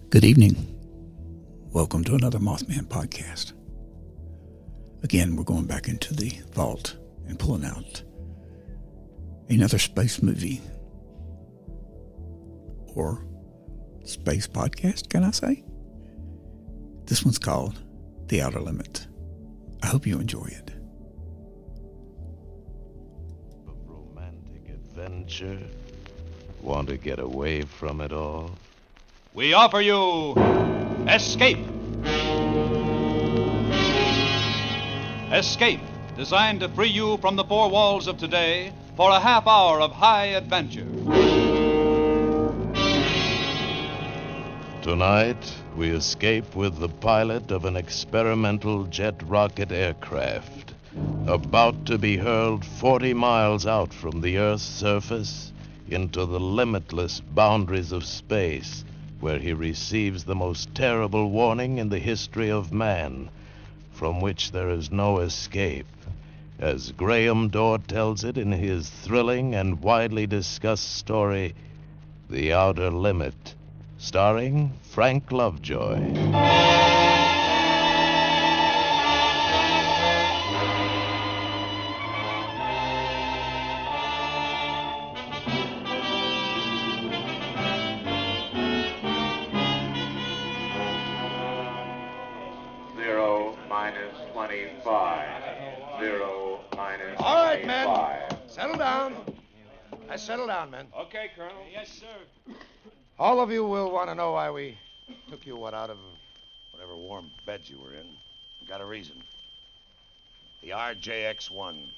Good evening. Welcome to another Mothman podcast. Again, we're going back into the vault and pulling out another space movie or space podcast, can I say? This one's called The Outer Limit. I hope you enjoy it. A romantic adventure? Want to get away from it all? We offer you Escape. Escape, designed to free you from the four walls of today for a half hour of high adventure. Tonight, we escape with the pilot of an experimental jet rocket aircraft, about to be hurled 40 miles out from the Earth's surface into the limitless boundaries of space, where he receives the most terrible warning in the history of man, from which there is no escape, as Graham Dorr tells it in his thrilling and widely discussed story, The Outer Limit, starring Frank Lovejoy. 25. 0 minus All right, 25. men. Settle down. Settle down, men. Okay, Colonel. Yes, sir. All of you will want to know why we took you out of whatever warm beds you were in. We got a reason. The RJX-1.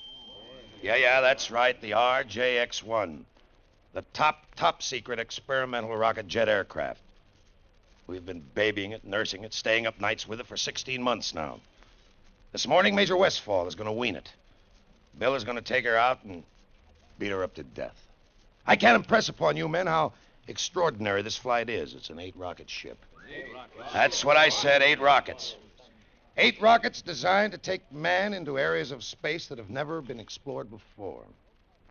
Yeah, that's right, the RJX-1. The top secret experimental rocket jet aircraft. We've been babying it, nursing it, staying up nights with it for 16 months now. This morning, Major Westfall is going to wean it. Bill is going to take her out and beat her up to death. I can't impress upon you men how extraordinary this flight is. It's an 8-rocket ship. 8 rockets. That's what I said, 8 rockets. 8 rockets designed to take man into areas of space that have never been explored before.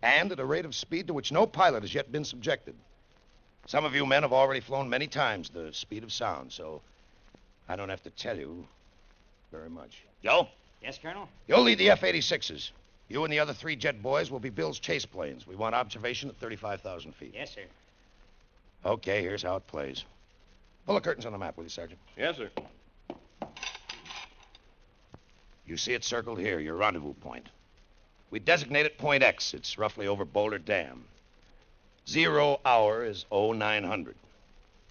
And at a rate of speed to which no pilot has yet been subjected. Some of you men have already flown many times the speed of sound, so I don't have to tell you very much. Joe? Yes, Colonel? You'll lead the F-86s. You and the other 3 jet boys will be Bill's chase planes. We want observation at 35,000 feet. Yes, sir. Okay, here's how it plays. Pull the curtains on the map, will you, Sergeant? Yes, sir. You see it circled here, your rendezvous point. We designate it Point X. It's roughly over Boulder Dam. 0 hour is 0900.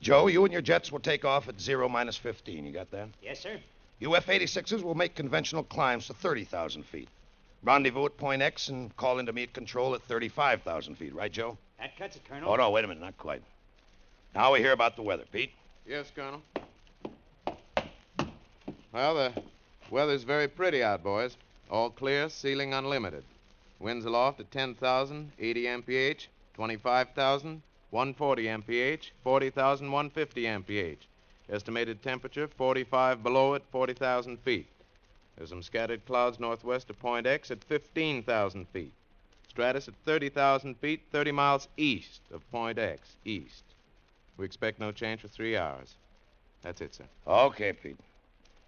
Joe, you and your jets will take off at 0 minus 15. You got that? Yes, sir. You F-86s will make conventional climbs to 30,000 feet. Rendezvous at Point X and call into me at control at 35,000 feet. Right, Joe? That cuts it, Colonel. Oh, no, wait a minute. Not quite. Now we hear about the weather. Pete? Yes, Colonel. Well, the weather's very pretty out, boys. All clear, ceiling unlimited. Winds aloft at 10,000, 80 mph, 25,000, 140 mph, 40,000, 150 mph. Estimated temperature 45 below at 40,000 feet. There's some scattered clouds northwest of Point X at 15,000 feet. Stratus at 30,000 feet, 30 miles east of Point X, east. We expect no change for 3 hours. That's it, sir. Okay, Pete.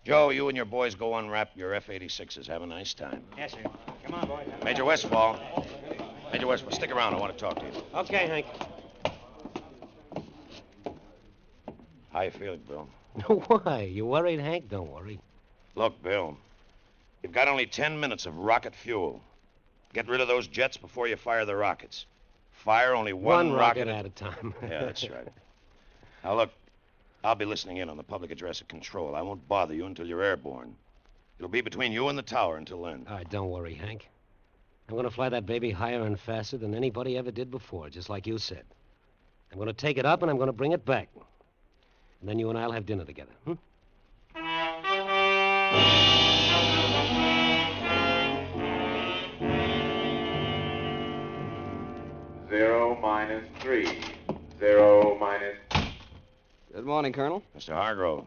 Joe, you and your boys go unwrap your F-86s. Have a nice time. Yes, sir. Come on, boys. Major Westfall. Major Westfall, stick around. I want to talk to you. Okay, Hank. How you feeling, Bill? Why? You worried, Hank? Don't worry. Look, Bill, you've got only 10 minutes of rocket fuel. Get rid of those jets before you fire the rockets. Fire only one rocket at a time. Yeah, that's right. Now, look, I'll be listening in on the public address at control. I won't bother you until you're airborne. It'll be between you and the tower until then. All right, don't worry, Hank. I'm going to fly that baby higher and faster than anybody ever did before, just like you said. I'm going to take it up and I'm going to bring it back. And then you and I'll have dinner together. 0 minus 3. 0 minus... Good morning, Colonel. Mr. Hargrove,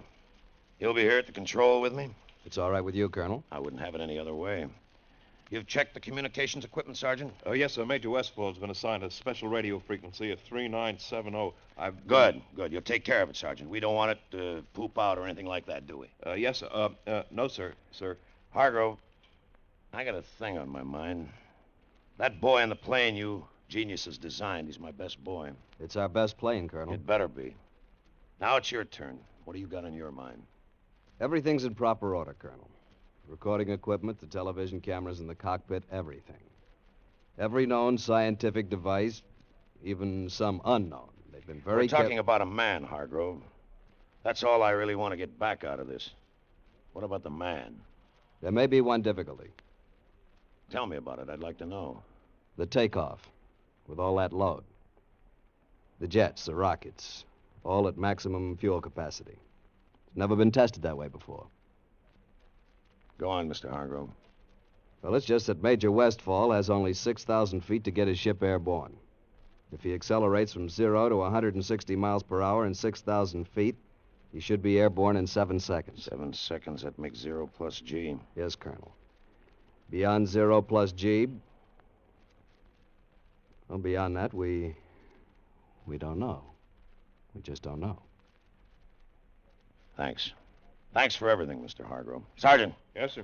you'll be here at the control with me? It's all right with you, Colonel. I wouldn't have it any other way. You've checked the communications equipment, Sergeant? Yes, sir. Major Westfall's been assigned a special radio frequency of 3970. Good. You'll take care of it, Sergeant. We don't want it to poop out or anything like that, do we? Yes, sir. No, sir. Hargrove, I got a thing on my mind. That boy on the plane you geniuses designed, he's my best boy. It's our best plane, Colonel. It better be. Now it's your turn. What do you got on your mind? Everything's in proper order, Colonel. Recording equipment, the television cameras in the cockpit, everything. Every known scientific device, even some unknown. They've been very We're talking about a man, Hargrove. That's all I really want to get back out of this. What about the man? There may be one difficulty. Tell me about it. I'd like to know. The takeoff, with all that load. The jets, the rockets, all at maximum fuel capacity. It's never been tested that way before. Go on, Mr. Hargrove. Well, it's just that Major Westfall has only 6,000 feet to get his ship airborne. If he accelerates from 0 to 160 miles per hour in 6,000 feet, he should be airborne in 7 seconds. 7 seconds, that makes 0 plus G. Yes, Colonel. Beyond 0 plus G, well, beyond that, we don't know. We just don't know. Thanks. Thanks for everything, Mr. Hargrove. Sergeant. Yes, sir.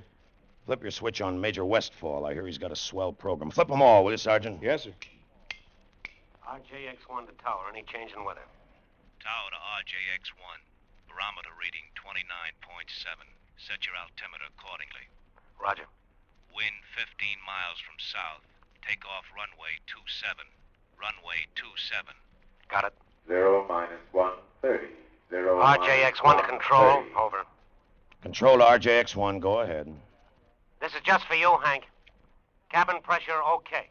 Flip your switch on Major Westfall. I hear he's got a swell program. Flip them all, will you, Sergeant? Yes, sir. RJX-1 to tower. Any change in weather? Tower to RJX-1. Barometer reading 29.7. Set your altimeter accordingly. Roger. Wind 15 miles from south. Take off runway 27. Runway 27. Got it. 0 minus 130. 0 RJX-1 to control. 130. Over. Control to RJX-1. Go ahead. This is just for you, Hank. Cabin pressure, okay.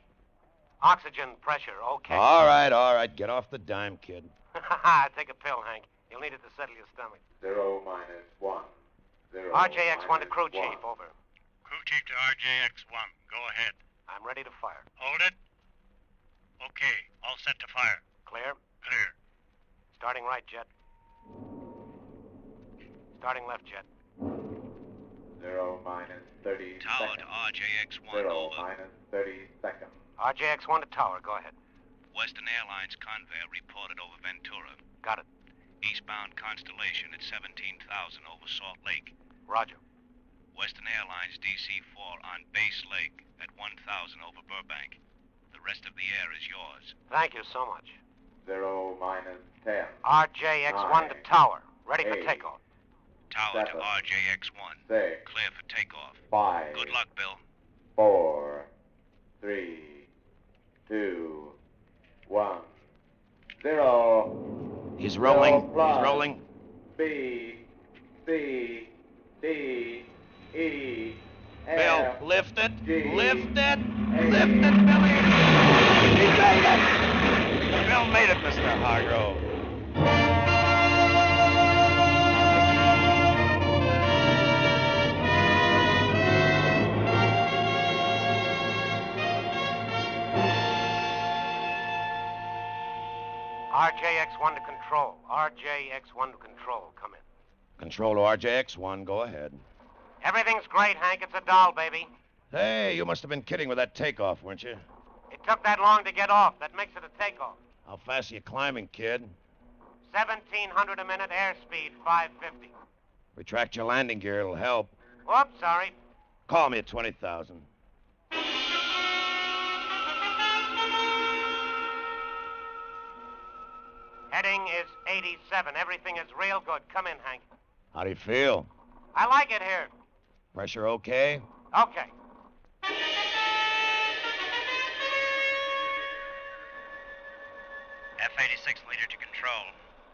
Oxygen pressure, okay. All right. Get off the dime, kid. Take a pill, Hank. You'll need it to settle your stomach. 0 minus 1. 0 RJX-1 to minus crew 1. chief, over. Crew chief to RJX-1. Go ahead. I'm ready to fire. Hold it. Okay. All set to fire. Clear? Clear. Starting right, Jet. Starting left, Jet. 0 minus 30 Tower seconds. to RJX-1. 0 Over. minus 30 seconds. RJX-1 to tower, go ahead. Western Airlines Convair reported over Ventura. Got it. Eastbound Constellation at 17,000 over Salt Lake. Roger. Western Airlines DC-4 on Base Lake at 1,000 over Burbank. The rest of the air is yours. Thank you so much. 0 minus 10. RJX-1 to 9, tower. Ready for 8, takeoff. Tower 7, to RJX-1. 6, Clear for takeoff. 5. Good luck, Bill. 4, 3, 2, 1, 0. He's rolling. Zero plus. He's rolling. B, C, D, E, Bill, F, lift it. G, Lift it. H. Lift it, Billy. He made it. Bill made it, Mr. Hargrove. RJX-1 to control. RJX-1 to control. Come in. Control to RJX-1. Go ahead. Everything's great, Hank. It's a doll, baby. Hey, you must have been kidding with that takeoff, weren't you? It took that long to get off. That makes it a takeoff. How fast are you climbing, kid? 1,700 a minute, airspeed 550. Retract your landing gear. It'll help. Whoops, sorry. Call me at 20,000. Heading is 87. Everything is real good. Come in, Hank. How do you feel? I like it here. Pressure okay? Okay. F-86 leader to control.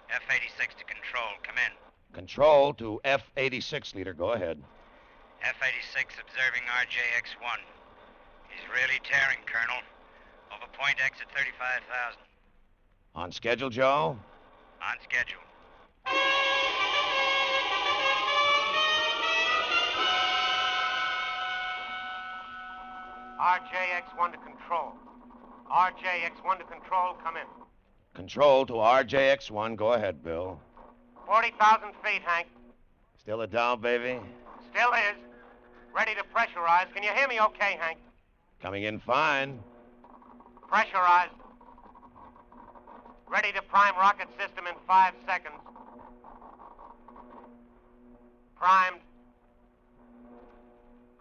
F-86 to control. Come in. Control to F-86 leader. Go ahead. F-86 observing RJX-1. He's really tearing, Colonel. Over point X at 35,000. On schedule, Joe? On schedule. RJX-1 to control. RJX-1 to control. Come in. Control to RJX-1. Go ahead, Bill. 40,000 feet, Hank. Still a down, baby? Still is. Ready to pressurize. Can you hear me okay, Hank? Coming in fine. Pressurized. Ready to prime rocket system in 5 seconds. Primed.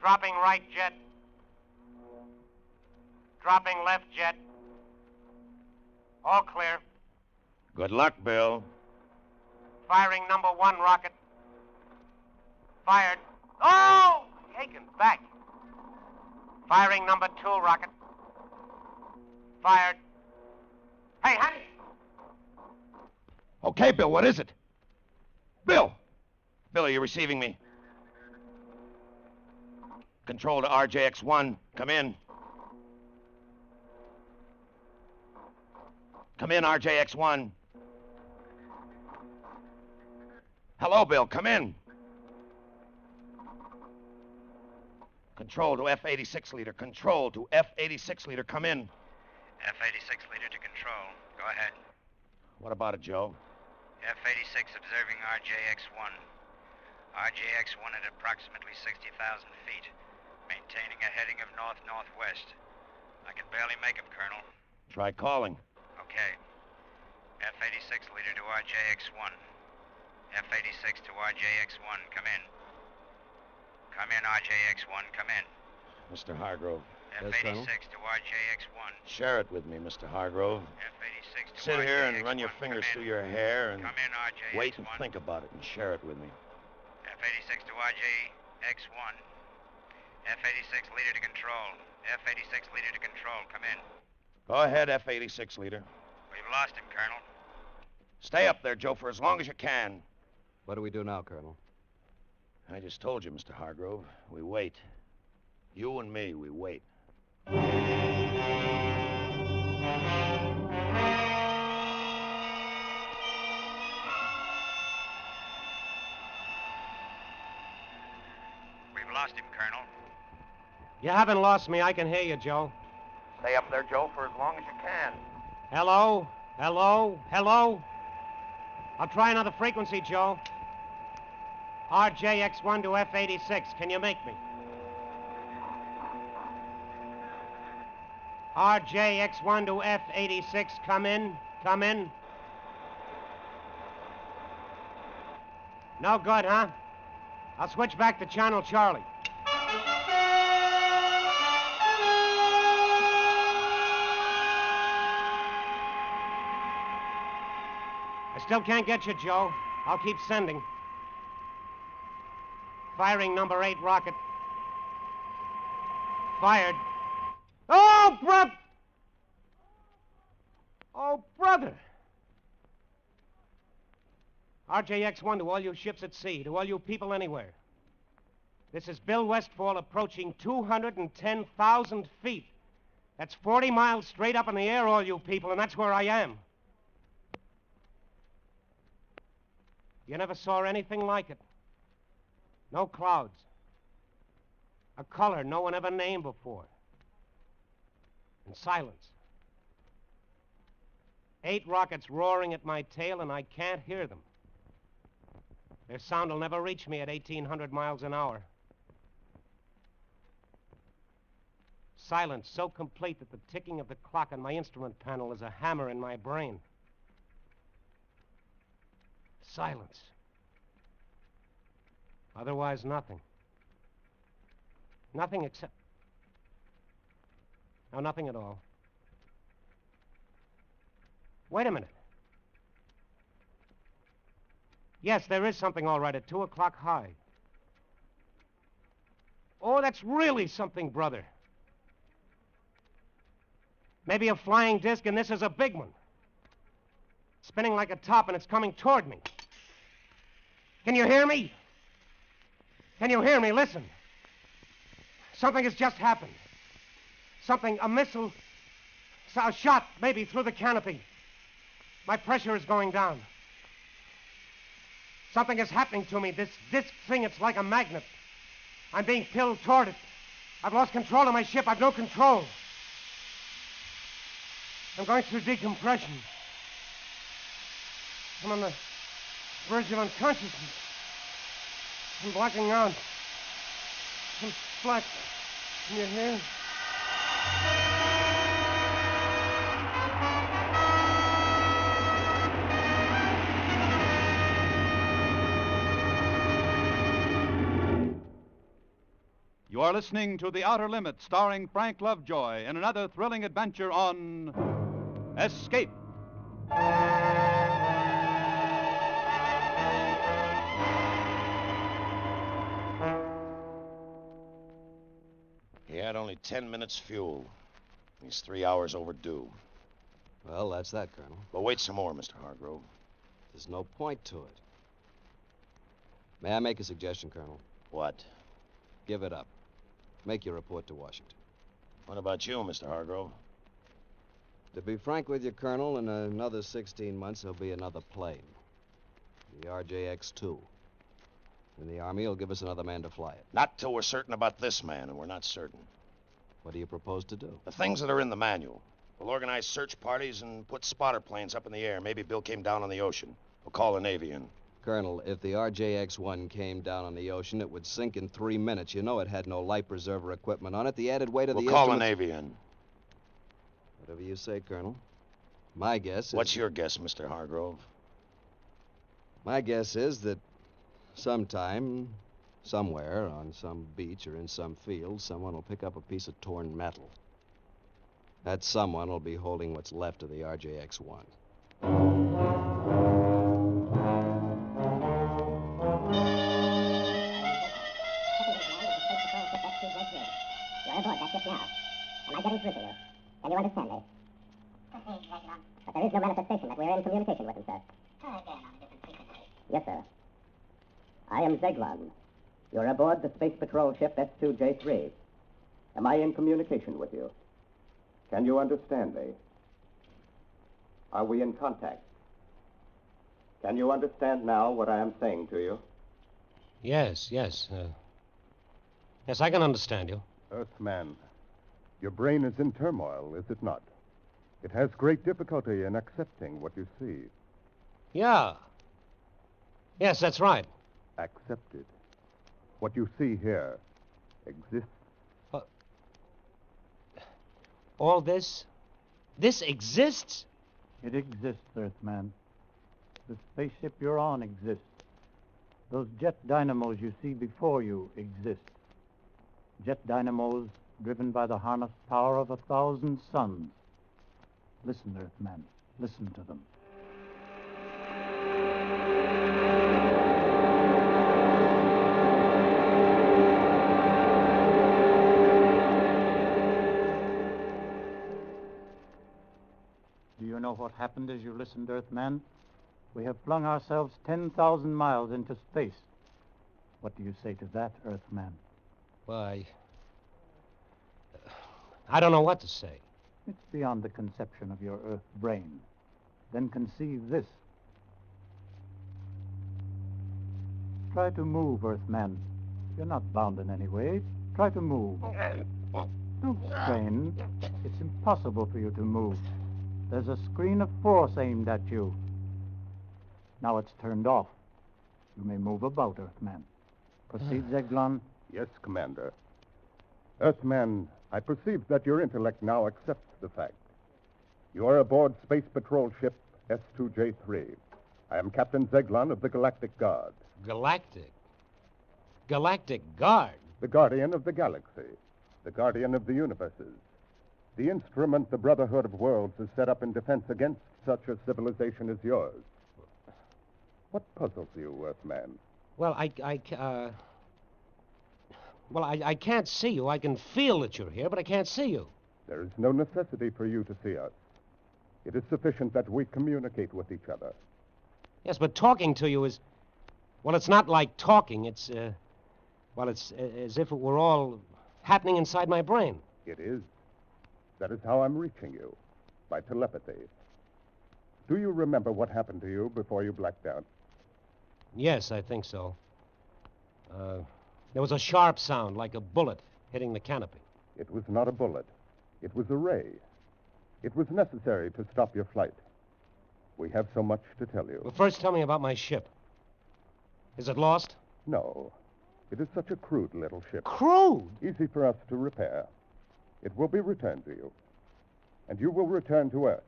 Dropping right jet. Dropping left jet. All clear. Good luck, Bill. Firing number 1 rocket. Fired. Oh! Taken back. Firing number 2 rocket. Fired. Hey, honey! Okay, Bill, what is it? Bill! Bill, are you receiving me? Control to RJX-1. Come in. Come in, RJX-1. Hello, Bill. Come in. Control to F-86 leader. Control to F-86 leader. Come in. F-86 leader to control. Go ahead. What about it, Joe? F-86 observing RJX-1. RJX-1 at approximately 60,000 feet, maintaining a heading of north-northwest. I can barely make him, Colonel. Try calling. Okay. F-86 leader to RJX-1. F-86 to RJX-1, come in. Come in, RJX-1, come in. Mr. Hargrove. F-86 to RJX-1. Share it with me, Mr. Hargrove. F-86 to Sit RJX-1. here and run your fingers through your hair and Come in, RJX-1. wait and think about it and share it with me. F-86 to RJX-1. F-86 leader to control. F-86 leader to control, come in. Go ahead, F-86 leader. We've lost him, Colonel. Stay up there, Joe, for as long as you can. What do we do now, Colonel? I just told you, Mr. Hargrove. We wait. You and me, we wait. We've lost him, Colonel. You haven't lost me. I can hear you, Joe. Stay up there, Joe, for as long as you can. Hello? Hello? Hello? I'll try another frequency, Joe. RJX-1 to F-86. Can you make me? RJX-1 to F-86. Come in. Come in. No good, huh? I'll switch back to Channel Charlie. I still can't get you, Joe. I'll keep sending. Firing number 8 rocket. Fired. Oh, Oh, brother. RJX-1 to all you ships at sea, to all you people anywhere. This is Bill Westfall approaching 210,000 feet. That's 40 miles straight up in the air, all you people, and that's where I am. You never saw anything like it. No clouds. A color no one ever named before. And silence. 8 rockets roaring at my tail, and I can't hear them. Their sound will never reach me at 1,800 miles an hour. Silence so complete that the ticking of the clock on my instrument panel is a hammer in my brain. Silence. Otherwise, nothing. Nothing except... No, nothing at all. Wait a minute. Yes, there is something all right at 2 o'clock high. Oh, that's really something, brother. Maybe a flying disc, and this is a big one. Spinning like a top, and it's coming toward me. Can you hear me? Can you hear me? Listen. Something has just happened. Something, a missile, a shot, maybe, through the canopy. My pressure is going down. Something is happening to me. This disc thing, it's like a magnet. I'm being pulled toward it. I've lost control of my ship. I've no control. I'm going through decompression. I'm on the verge of unconsciousness. I'm blacking out. I'm black. Can you hear? You are listening to The Outer Limits, starring Frank Lovejoy, in another thrilling adventure on Escape. He had only 10 minutes fuel. He's 3 hours overdue. Well, that's that, Colonel. But wait some more, Mr. Hargrove. There's no point to it. May I make a suggestion, Colonel? What? Give it up. Make your report to Washington. What about you, Mr. Hargrove? To be frank with you, Colonel, in another 16 months, there'll be another plane. The RJX-2. And the Army will give us another man to fly it. Not till we're certain about this man, and we're not certain. What do you propose to do? The things that are in the manual. We'll organize search parties and put spotter planes up in the air. Maybe Bill came down on the ocean. We'll call the Navy in. Colonel, if the RJX-1 came down on the ocean, it would sink in 3 minutes. You know it had no life preserver equipment on it. The added weight of We'll the call the instruments... Navy in. Whatever you say, Colonel. My guess is... What's your guess, Mr. Hargrove? My guess is that sometime, somewhere, on some beach or in some field, someone will pick up a piece of torn metal. That someone will be holding what's left of the RJX-1. You're aboard that ship now. Am I getting through to you? Can you understand me? But there is no manifestation that we're in communication with him, sir. Try again on a different frequency. Yes, sir. I am Zeglon. You're aboard the Space Patrol ship S2J3. Am I in communication with you? Can you understand me? Are we in contact? Can you understand now what I am saying to you? Yes. Yes, I can understand you. Earthman, your brain is in turmoil, is it not? It has great difficulty in accepting what you see. Yeah. Yes, that's right. Accepted. What you see here exists. All this? This exists? It exists, Earthman. The spaceship you're on exists. Those jet dynamos you see before you exist. Jet dynamos driven by the harnessed power of 1,000 suns. Listen, Earthman. Listen to them. Do you know what happened as you listened, Earthman? We have flung ourselves 10,000 miles into space. What do you say to that, Earthman? Why, I don't know what to say. It's beyond the conception of your Earth brain. Then conceive this. Try to move, Earthman. You're not bound in any way. Try to move. Don't strain. It's impossible for you to move. There's a screen of force aimed at you. Now it's turned off. You may move about, Earthman. Proceed, Zeglon. Yes, Commander. Earthman, I perceive that your intellect now accepts the fact. You are aboard Space Patrol ship S2J3. I am Captain Zeglon of the Galactic Guard. Galactic? Galactic Guard? The guardian of the galaxy. The guardian of the universes. The instrument the Brotherhood of Worlds has set up in defense against such a civilization as yours. What puzzles you, Earthman? Well, I can't see you. I can feel that you're here, but I can't see you. There is no necessity for you to see us. It is sufficient that we communicate with each other. Yes, but talking to you is... Well, it's not like talking. It's, it's as if it were all happening inside my brain. It is. That is how I'm reaching you, by telepathy. Do you remember what happened to you before you blacked out? Yes, I think so. There was a sharp sound, like a bullet hitting the canopy. It was not a bullet. It was a ray. It was necessary to stop your flight. We have so much to tell you. Well, first tell me about my ship. Is it lost? No. It is such a crude little ship. Crude? Easy for us to repair. It will be returned to you. And you will return to Earth.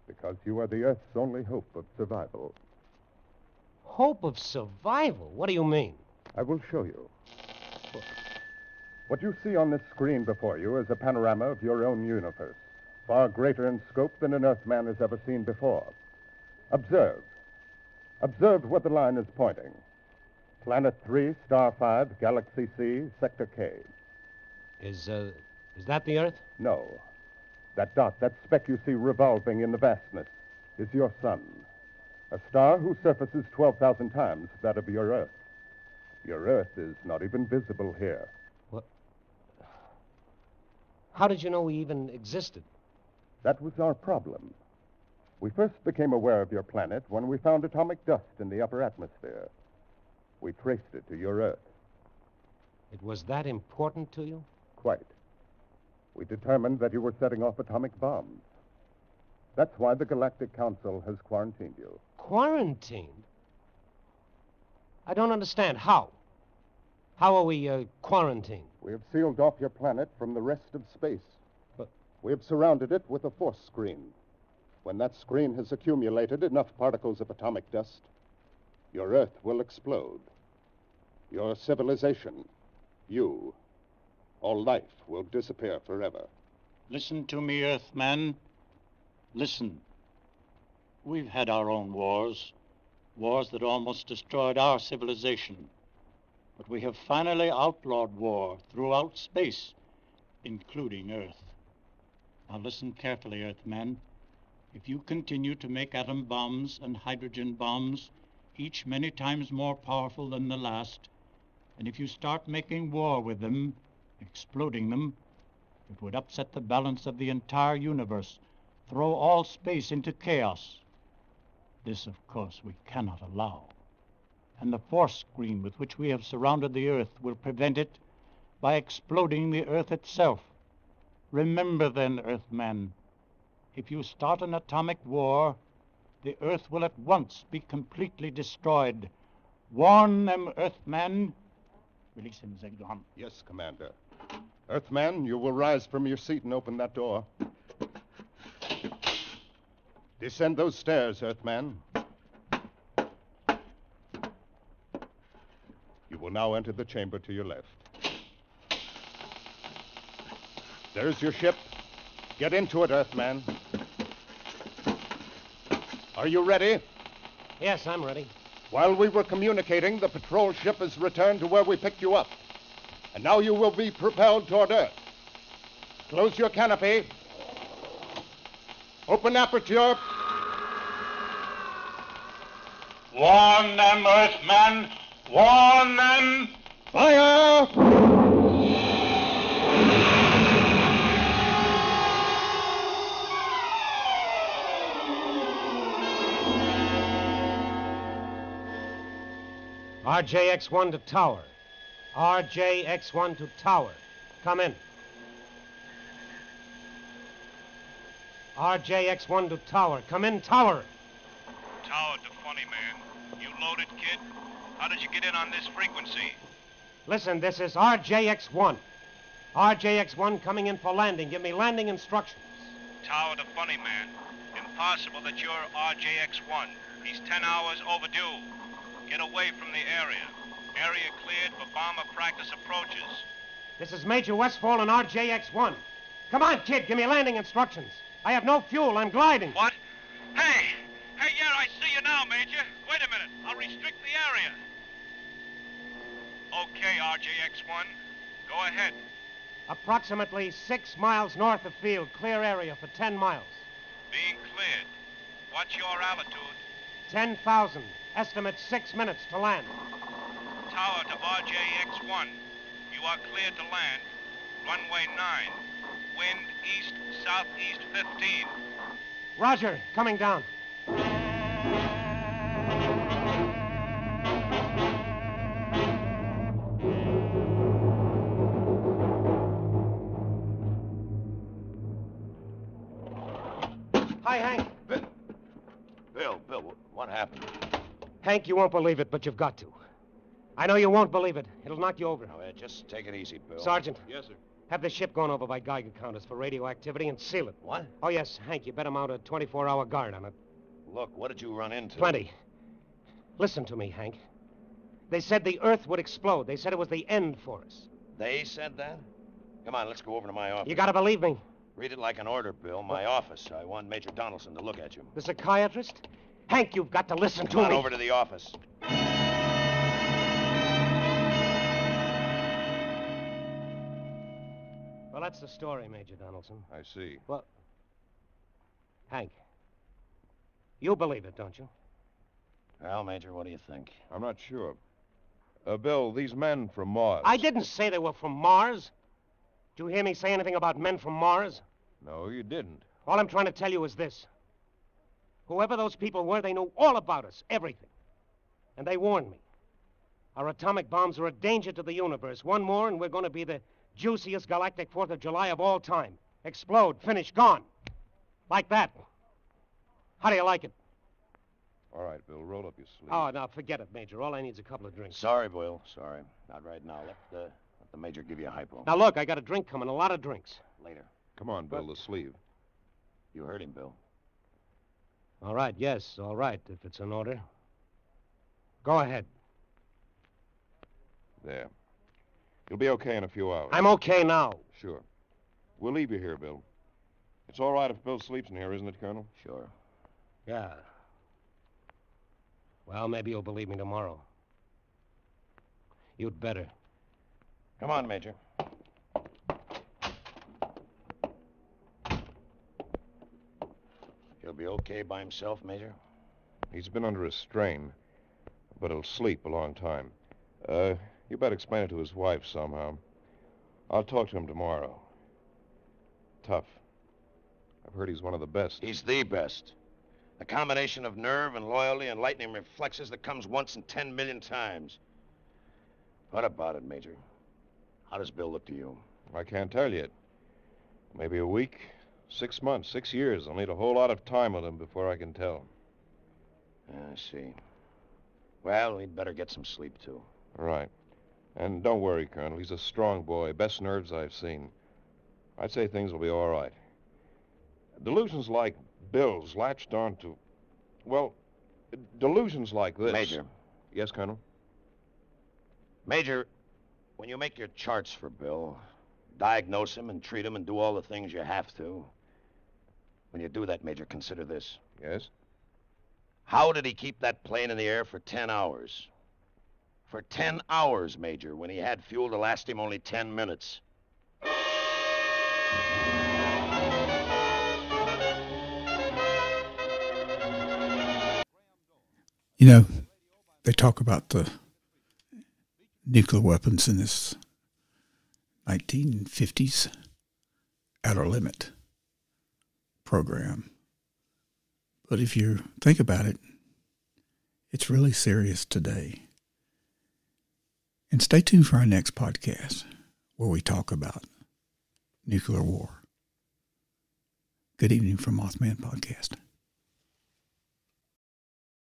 Because you are the Earth's only hope of survival. Hope of survival? What do you mean? I will show you. What you see on this screen before you is a panorama of your own universe, far greater in scope than an Earthman has ever seen before. Observe. Observe where the line is pointing. Planet 3, Star 5, Galaxy C, Sector K. Is that the Earth? No. That dot, that speck you see revolving in the vastness, is your sun. A star whose surface is 12,000 times that of your Earth. Your Earth is not even visible here. What? How did you know we even existed? That was our problem. We first became aware of your planet when we found atomic dust in the upper atmosphere. We traced it to your Earth. It was that important to you? Quite. We determined that you were setting off atomic bombs. That's why the Galactic Council has quarantined you. Quarantined? I don't understand. How? How are we quarantined? We have sealed off your planet from the rest of space. But we have surrounded it with a force screen. When that screen has accumulated enough particles of atomic dust, your Earth will explode. Your civilization, you, all life will disappear forever. Listen to me, Earthman. Listen. We've had our own wars, wars that almost destroyed our civilization. But we have finally outlawed war throughout space, including Earth. Now listen carefully, Earthman. If you continue to make atom bombs and hydrogen bombs, each many times more powerful than the last, and if you start making war with them, exploding them, it would upset the balance of the entire universe, throw all space into chaos. This, of course, we cannot allow. And the force screen with which we have surrounded the Earth will prevent it by exploding the Earth itself. Remember then, Earthman, if you start an atomic war, the Earth will at once be completely destroyed. Warn them, Earthman. Release him, Zeglan. Yes, Commander. Earthman, you will rise from your seat and open that door. Descend those stairs, Earthman. You will now enter the chamber to your left. There's your ship. Get into it, Earthman. Are you ready? Yes, I'm ready. While we were communicating, the patrol ship has returned to where we picked you up. And now you will be propelled toward Earth. Close your canopy. Open aperture. Warn them, Earthman! Warn them! Fire! RJX-1 to tower. RJX-1 to tower. Come in. RJX-1 to tower. Come in, tower. Tower to Funny Man. You loaded, kid? How did you get in on this frequency? Listen, this is RJX-1. RJX-1 coming in for landing. Give me landing instructions. Tower to Funny Man. Impossible that you're RJX-1. He's 10 hours overdue. Get away from the area. Area cleared for bomber practice approaches. This is Major Westfall and RJX-1. Come on, kid, give me landing instructions. I have no fuel. I'm gliding. What? Hey! Hey, yeah, I see you now, Major. Wait a minute. I'll restrict the area. Okay, RJX-1. Go ahead. Approximately 6 miles north of field. Clear area for 10 miles. Being cleared. What's your altitude? 10,000. Estimate 6 minutes to land. Tower to RJX-1. You are cleared to land. Runway 9. Wind east-southeast 15. Roger. Coming down. Hi, Hank. Bill, what happened? Hank, you won't believe it, but you've got to. I know you won't believe it. It'll knock you over. Now, just take it easy, Bill. Sergeant. Yes, sir. Have the ship gone over by Geiger counters for radioactivity and seal it. What? Oh, yes, Hank, you better mount a 24-hour guard on it. Look, what did you run into? Plenty. Listen to me, Hank. They said the Earth would explode. They said it was the end for us. They said that? Come on, let's go over to my office. You gotta believe me. Read it like an order, Bill. My office. I want Major Donaldson to look at you. The psychiatrist? Hank, you've got to listen to Come on me. over to the office. Well, that's the story, Major Donaldson. I see. Well, Hank, you believe it, don't you? Well, Major, what do you think? I'm not sure. Bill, these men from Mars. I didn't say they were from Mars. Did you hear me say anything about men from Mars? No, you didn't. All I'm trying to tell you is this. Whoever those people were, they knew all about us, everything. And they warned me. Our atomic bombs are a danger to the universe. One more, and we're going to be the juiciest galactic 4th of July of all time. Explode, finish, gone. Like that. How do you like it? All right, Bill, roll up your sleeve. Oh, now, forget it, Major. All I need is a couple of drinks. Sorry, Bill. Sorry. Not right now. Let the Major give you a hypo. Now, look, I got a drink coming, a lot of drinks. Later. Come on, Bill, the sleeve. You heard him, Bill. All right, yes, all right, if it's an order. Go ahead. There. You'll be okay in a few hours. I'm okay now. Sure. We'll leave you here, Bill. It's all right if Bill sleeps in here, isn't it, Colonel? Sure. Yeah. Well, maybe you'll believe me tomorrow. You'd better. Come on, Major. He'll be okay by himself, Major? He's been under a strain, but he'll sleep a long time. You better explain it to his wife somehow. I'll talk to him tomorrow. Tough. I've heard he's one of the best. He's the best. A combination of nerve and loyalty and lightning reflexes that comes once in 10 million times. What about it, Major? How does Bill look to you? I can't tell yet. Maybe a week, 6 months, 6 years. I'll need a whole lot of time with him before I can tell. I see. Well, he'd better get some sleep, too. Right. And don't worry, Colonel. He's a strong boy. Best nerves I've seen. I'd say things will be all right. Delusions like Bill's latched onto... Well, delusions like this... Major. Yes, Colonel? Major, when you make your charts for Bill, diagnose him and treat him and do all the things you have to, when you do that, Major, consider this. Yes? How did he keep that plane in the air for 10 hours? For 10 hours, Major, when he had fuel to last him only 10 minutes. You know, they talk about the nuclear weapons in this 1950s outer limit program. But if you think about it, it's really serious today. And stay tuned for our next podcast where we talk about nuclear war. Good evening from Mothman Podcast.